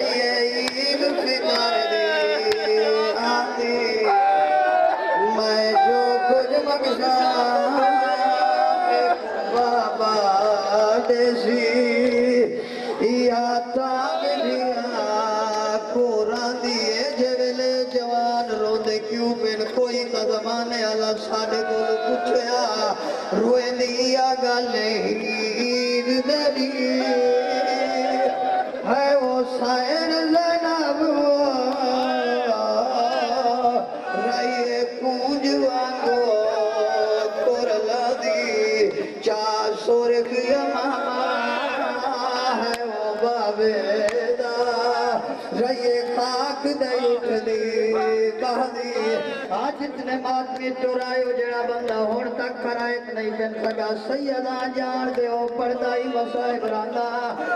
عید فطر دی آتی میں جو کچھ مقصد بابا دیسی یا تاگلیا قرآن دیئے جویلے جوان روندے کیوں بین کوئی تا زمانے اللہ ساڑھے کولو پوچھیا روئے دیا گالے عید دری ہے وہ سائن زینب رائے کونجوانگو کرلا دی چاہ سورک یماما ہے وہ بابیدہ رائے خاک دے اٹھ دی بہدی آج اتنے ماتمی چورائے ہو جڑا بندہ ہون تک فرائت نہیں بن سکا سیدہ جان دے ہو پردائی مسائب رانا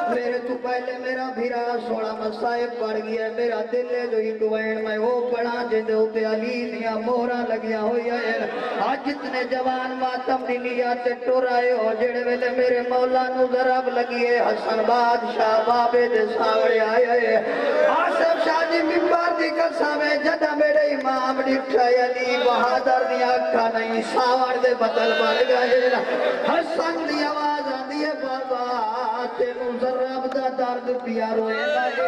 میرے تو پہلے میرا بھیرا سوڑا مسائب پڑ گیا میرا دل لے جو ہی ٹوائن میں وہ پڑھا جندے ہوتے علی دیا مورا لگیا ہوئی ہے آج اتنے جوان ماتم دلیات ٹورائے ہو جڑے ویلے میرے مولا نو ضرب لگیے حسن بادشاہ بابے دے ساوڑے آئے ہیں آصف شاہ جی ممبر دی قسمیں جدہ میرے امام ڈٹھائی علی بہادر دی اکھا نہیں ساوڑ دے بدل بڑھ گئے حسن دی آواز آدھی ہے بابا تینو ضرب دا درد پیا روئے لائے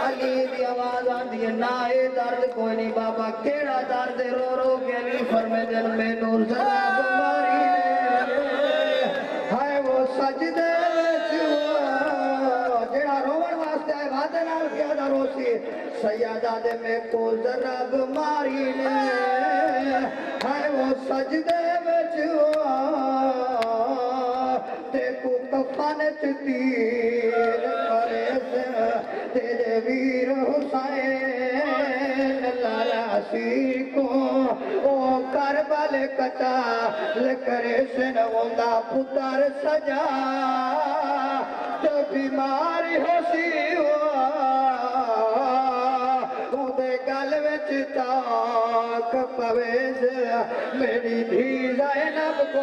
علی دی آواز آدھی ہے نائے درد کوئی نہیں بابا کیڑا درد رو رو کے علی فرمے دل میں نور ضرب ماری لے ہائے وہ سجدے جڑا روڑ واسطے آئے بادے نال کیا دا روسی سیادہ دے میں کو ضرب ماری لے ہائے وہ سجدے بچ تے کو کفانت تیر کرے سے تیرے ویر حسین لالا سی کو او کربل کتا لکرے سے نوندہ پتر سجا تو بیماری ہو سی دے گل وچ تاک پویز میری دھی زینب کو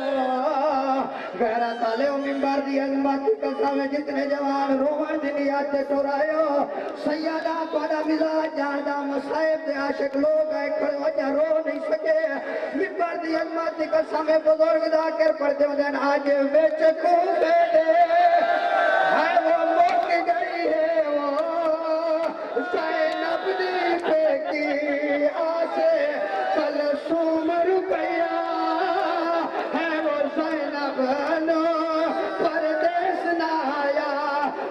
غیرہ تالے و ممبر دی عظمت قصہ میں جتنے جوان روحن دنیات تے ٹورائے ہو سیدہ کوڑا مزاج جاندہ مسائب دے عاشق لوگ آئے کھڑے وجہ رو نہیں سکے ممبر دی عظمت قصہ میں بزرگ دا کر پڑھتے ہوں دین آج ویچ کو بیٹے ہے وہ موک گئی ہے وہ زینب دی پیکی آسے کلسوم روپیہ ہے وہ زینب نو پردیس نایا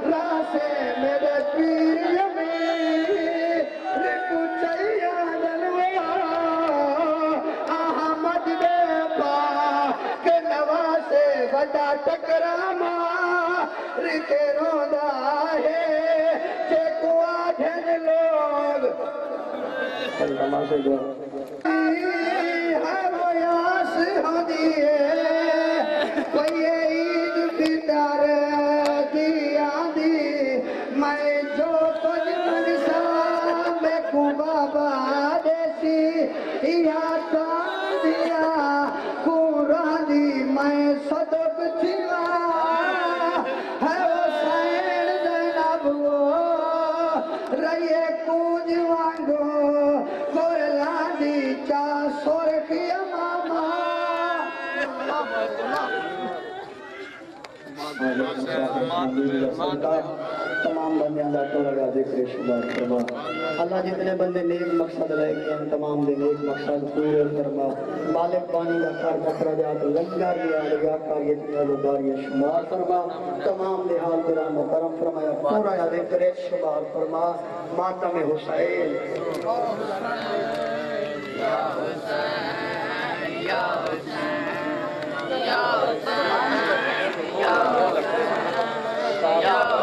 راسے میرے پیر یمین رکو چاہیہ دلوارا احمد دے پا کہ نواسے وڈا ٹکراما رکے روندہ ہے کہ کو آدھن لوگ ہر ویاس ہو دیئے کوئی عید فطر دی آدھی میں جو تجھ منسا میں کو بابا دیسی یا تاندیا قرآن دی میں صدق چھلا ہے وہ سین زینب وہ رئیے کونج وانگو کرلا دی چاہ سورخی ماما تمام بندے اللہ تو لگا ذکر شبار فرما اللہ جتنے بندے نیک مقصد رہے گئے ہیں تمام دے نیک مقصد پورے فرما مالک بانی کا خار بکرہ جات لنگار لیا لگا کار یتنی عزداری شمار فرما تمام دے حال درہ مکرم فرمایا پورا یا ذکر شبار فرما ماتم حسین یا حسین یا حسین یا حسین یا حسین یا حسین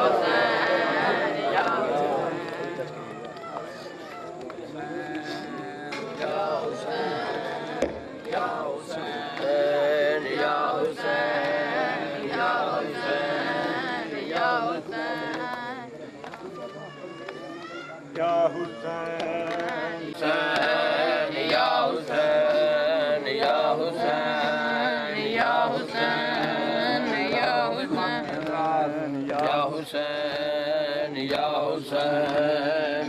حسین یا حسین ہے